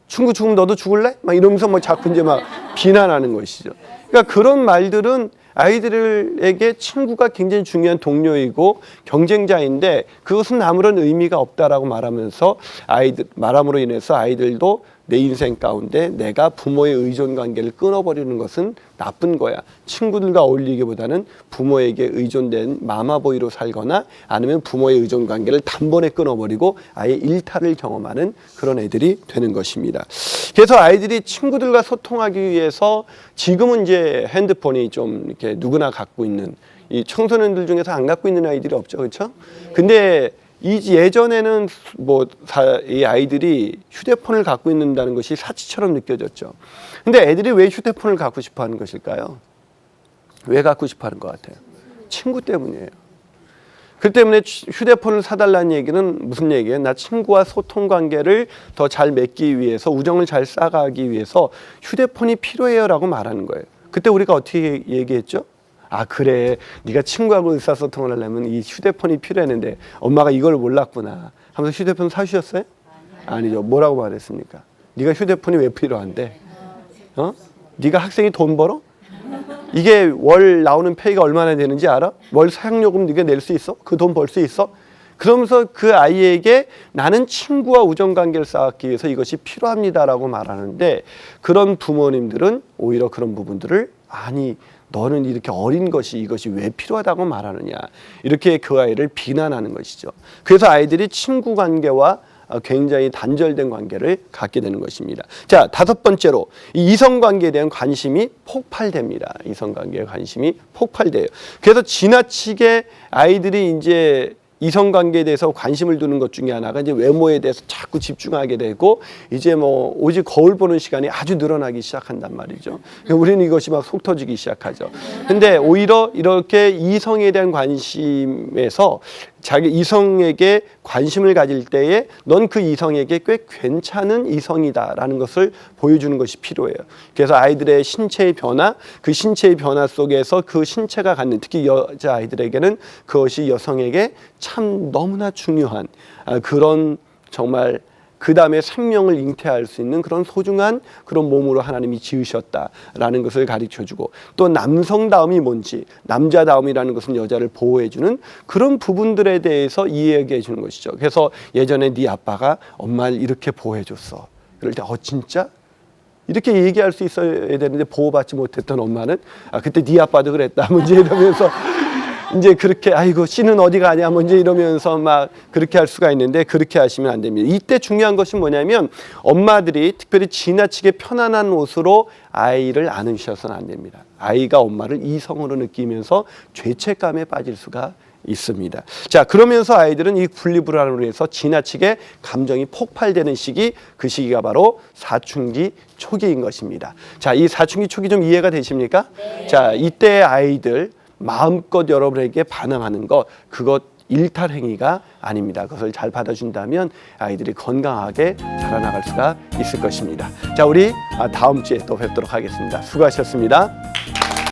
친구 죽으면 너도 죽을래? 막 이러면서 뭐 자꾸 이제 막 비난하는 것이죠. 그러니까 그런 말들은 아이들에게 친구가 굉장히 중요한 동료이고 경쟁자인데 그것은 아무런 의미가 없다라고 말함으로 인해서 아이들도 내 인생 가운데 내가 부모의 의존 관계를 끊어버리는 것은 나쁜 거야. 친구들과 어울리기보다는 부모에게 의존된 마마보이로 살거나 아니면 부모의 의존 관계를 단번에 끊어버리고 아예 일탈을 경험하는 그런 애들이 되는 것입니다. 그래서 아이들이 친구들과 소통하기 위해서 지금은 이제 핸드폰이 좀 이렇게 누구나 갖고 있는 이 청소년들 중에서 안 갖고 있는 아이들이 없죠, 그렇죠? 근데 예전에는 이 아이들이 휴대폰을 갖고 있는다는 것이 사치처럼 느껴졌죠. 근데 애들이 왜 휴대폰을 갖고 싶어 하는 것일까요? 왜 갖고 싶어 하는 것 같아요? 친구 때문이에요. 그 때문에 휴대폰을 사달라는 얘기는 무슨 얘기예요? 나 친구와 소통 관계를 더 잘 맺기 위해서, 우정을 잘 쌓아가기 위해서 휴대폰이 필요해요 라고 말하는 거예요. 그때 우리가 어떻게 얘기했죠? 아, 그래, 네가 친구하고 의사소통을 하려면 이 휴대폰이 필요했는데 엄마가 이걸 몰랐구나 하면서 휴대폰 사주셨어요? 아니죠. 뭐라고 말했습니까? 네가 휴대폰이 왜 필요한데? 네가 학생이 돈 벌어? 이게 월 나오는 페이가 얼마나 되는지 알아? 월 사용요금 네가 낼 수 있어? 그 돈 벌 수 있어? 그러면서 그 아이에게 나는 친구와 우정관계를 쌓기 위해서 이것이 필요합니다라고 말하는데, 그런 부모님들은 오히려 그런 부분들을 아니 너는 이렇게 어린 것이 이것이 왜 필요하다고 말하느냐, 이렇게 그 아이를 비난하는 것이죠. 그래서 아이들이 친구 관계와 굉장히 단절된 관계를 갖게 되는 것입니다. 자, 다섯 번째로 이성관계에 대한 관심이 폭발됩니다. 이성관계에 관심이 폭발돼요. 그래서 지나치게 아이들이 이제 이성관계에 대해서 관심을 두는 것 중에 하나가 이제 외모에 대해서 자꾸 집중하게 되고 이제 뭐 오직 거울 보는 시간이 아주 늘어나기 시작한단 말이죠. 우리는 이것이 막 속 터지기 시작하죠. 근데 오히려 이렇게 이성에 대한 관심에서 자기 이성에게 관심을 가질 때에 넌 그 이성에게 꽤 괜찮은 이성이다라는 것을 보여주는 것이 필요해요. 그래서 아이들의 신체의 변화, 그 신체의 변화 속에서 그 신체가 갖는, 특히 여자 아이들에게는 그것이 여성에게 참 너무나 중요한 그런 정말 그 다음에 생명을 잉태할 수 있는 그런 소중한 그런 몸으로 하나님이 지으셨다라는 것을 가르쳐주고, 또 남성다움이 뭔지, 남자다움이라는 것은 여자를 보호해주는 그런 부분들에 대해서 이야기해 주는 것이죠. 그래서 예전에 네 아빠가 엄마를 이렇게 보호해줬어. 그럴 때 진짜? 이렇게 얘기할 수 있어야 되는데 보호받지 못했던 엄마는 그때 네 아빠도 그랬다 뭐 이제 이러면서 이제 그렇게 아이고 씨는 어디 가냐 뭐 이제 이러면서 막 그렇게 할 수가 있는데, 그렇게 하시면 안 됩니다. 이때 중요한 것이 뭐냐면 엄마들이 특별히 지나치게 편안한 옷으로 아이를 안으셔서는 안 됩니다. 아이가 엄마를 이성으로 느끼면서 죄책감에 빠질 수가 있습니다. 자, 그러면서 아이들은 이 분리불안으로 해서 지나치게 감정이 폭발되는 시기, 그 시기가 바로 사춘기 초기인 것입니다. 자, 이 사춘기 초기 좀 이해가 되십니까? 네. 자, 이때 아이들 마음껏 여러분에게 반항하는 것, 그것 일탈 행위가 아닙니다. 그것을 잘 받아준다면 아이들이 건강하게 자라나갈 수가 있을 것입니다. 자, 우리 다음 주에 또 뵙도록 하겠습니다. 수고하셨습니다.